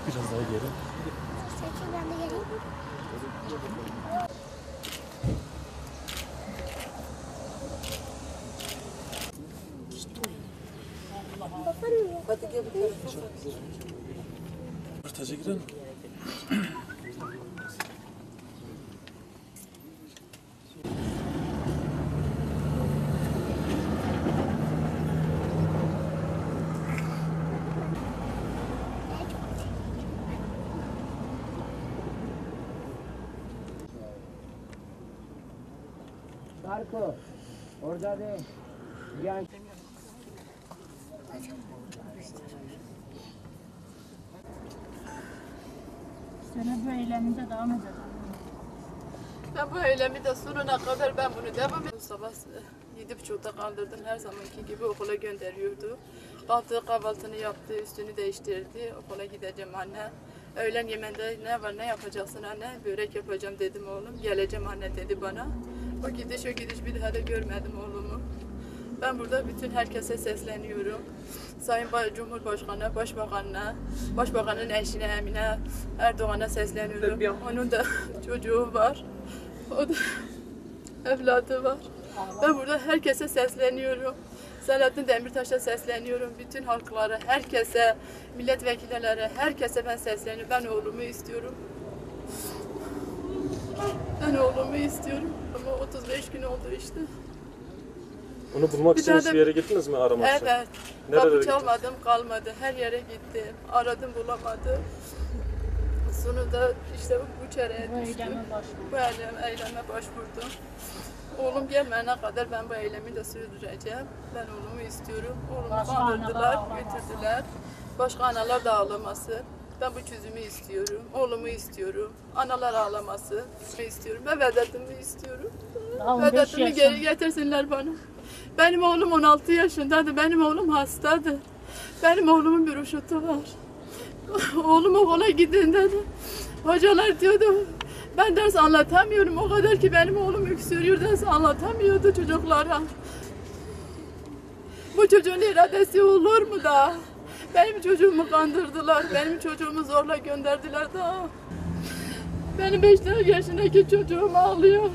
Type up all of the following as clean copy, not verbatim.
Biraz daha geri. Çekil ben de geleyim. Hadi gel bir tarafa. Röportaja girelim. Marco, orada de. Yan. Sana bu eyleminde devam edelim. Ben bu eylemi de sonuna kadar ben bunu devam ediyorum. Sabah 7.30'da kaldırdım. Her zamanki gibi okula gönderiyordu. Kalktı, kahvaltını yaptı, üstünü değiştirdi. Okula gideceğim anne. Öğlen yemeğinde ne var, ne yapacaksın anne? Börek yapacağım dedim oğlum. Geleceğim anne dedi bana. O gidiş bir daha da görmedim oğlumu. Ben burada bütün herkese sesleniyorum. Sayın Cumhurbaşkanı, Başbakanına, Başbakanın eşine Emine Erdoğan'a sesleniyorum. Onun da çocuğu var. O da evladı var. Ben burada herkese sesleniyorum. Selahattin Demirtaş'a sesleniyorum. Bütün halklara, herkese, milletvekillere, herkese ben sesleniyorum. Ben oğlumu istiyorum. Ben oğlumu istiyorum. Ama 35 gün oldu işte. Onu bulmak için daha hiçbir da- yere gittiniz mi aramak için? Evet. Nerelere Kapı gittiniz? çalmadım kalmadı. Her yere gittim. Aradım bulamadım. Sonunda işte bu çereye Bu düştüm. eyleme başvurdum. Bu eyleme başvurdum. Oğlum gelmeyene kadar ben bu eylemi de sürdüreceğim. Ben oğlumu istiyorum. Oğlumu Başka kandırdılar, analar ağlamasın. götürdüler. Başka analar da ağlamasın. Ben bu çözümü istiyorum. Oğlumu istiyorum. Analar ağlamasın. İstiyorum. Ben Vedat'ımı istiyorum. Daha 15 Vedat'ımı geri yaşında. getirsinler bana. Benim oğlum 16 yaşındadır. Benim oğlum hastadır. Benim oğlumun bir uşutu var. Oğlum okula gittiğinde de hocalar diyordu ben ders anlatamıyorum. O kadar ki benim oğlum öksürüyor, ders anlatamıyordu çocuklara. Bu çocuğun iradesi olur mu da? Benim çocuğumu kandırdılar. Benim çocuğumu zorla gönderdiler da. Benim 5 yaşındaki çocuğum ağlıyor.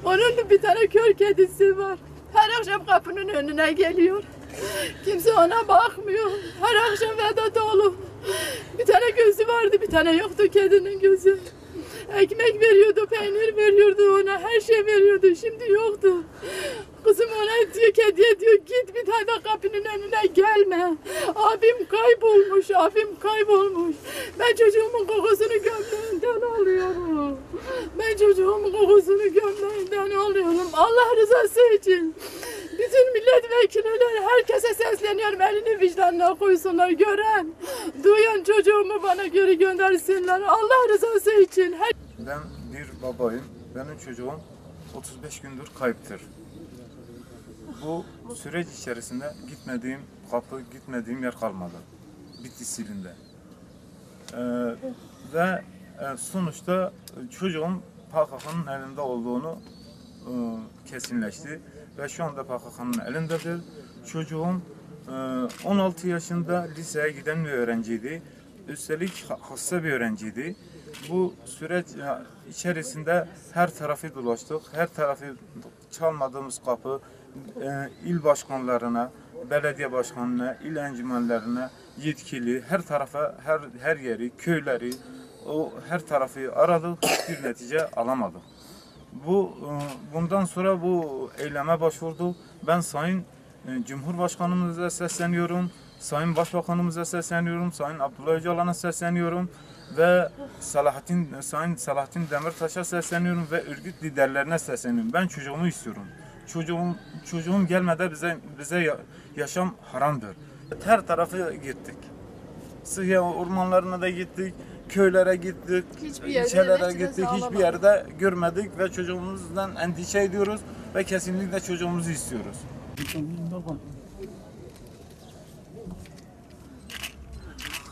Onun da bir tane kör kedisi var. Her akşam kapının önüne geliyor. Kimse ona bakmıyor. Her akşam Vedat oğlum. Bir tane gözü vardı, bir tane yoktu kedinin gözü. Ekmek veriyordu, peynir veriyordu ona, her şey veriyordu. Şimdi yoktu. Kızım ona diyor, kediye diyor, git bir daha da kapının önüne gelme. Abim kaybolmuş, abim kaybolmuş. Ben çocuğumun kokusunu gömleğinden alıyorum. Ben çocuğumun kokusunu gömleğinden alıyorum. Allah rızası için. Bütün milletvekilleri herkese sesleniyorum. Elini vicdanına koysunlar. Gören, duyan çocuğumu bana geri göndersinler. Allah rızası için. Ben bir babayım. Benim çocuğum 35 gündür kayıptır. Bu süreç içerisinde gitmediğim kapı, gitmediğim yer kalmadı. Bitlis ilinde. Ve sonuçta çocuğum PKK'nın elinde olduğunu kesinleşti. Ve şu anda PKK'nın elindedir. Çocuğum 16 yaşında liseye giden bir öğrenciydi. Üstelik hasta bir öğrenciydi. Bu süreç içerisinde her tarafı dolaştık. Her tarafı çalmadığımız kapı, il başkanlarına, belediye başkanına, il encümenlerine, yetkili, her tarafa, her yeri, köyleri, o her tarafı aradık, hiçbir netice alamadık. Bundan sonra bu eyleme başvurduk. Ben Sayın Cumhurbaşkanımıza sesleniyorum, Sayın Başbakanımıza sesleniyorum, Sayın Abdullah Öcalan'a sesleniyorum ve Sayın Selahattin Demirtaş'a sesleniyorum ve örgüt liderlerine sesleniyorum. Ben çocuğumu istiyorum. Çocuğum gelmeden bize yaşam haramdır. Her tarafı gittik. Sıhhiye ormanlarına da gittik, köylere gittik, ilçelere gittik. Hiçbir yerde görmedik ve çocuğumuzdan endişe ediyoruz ve kesinlikle çocuğumuzu istiyoruz.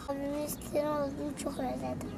Abimi istiyorum, oğlumu çok özledim.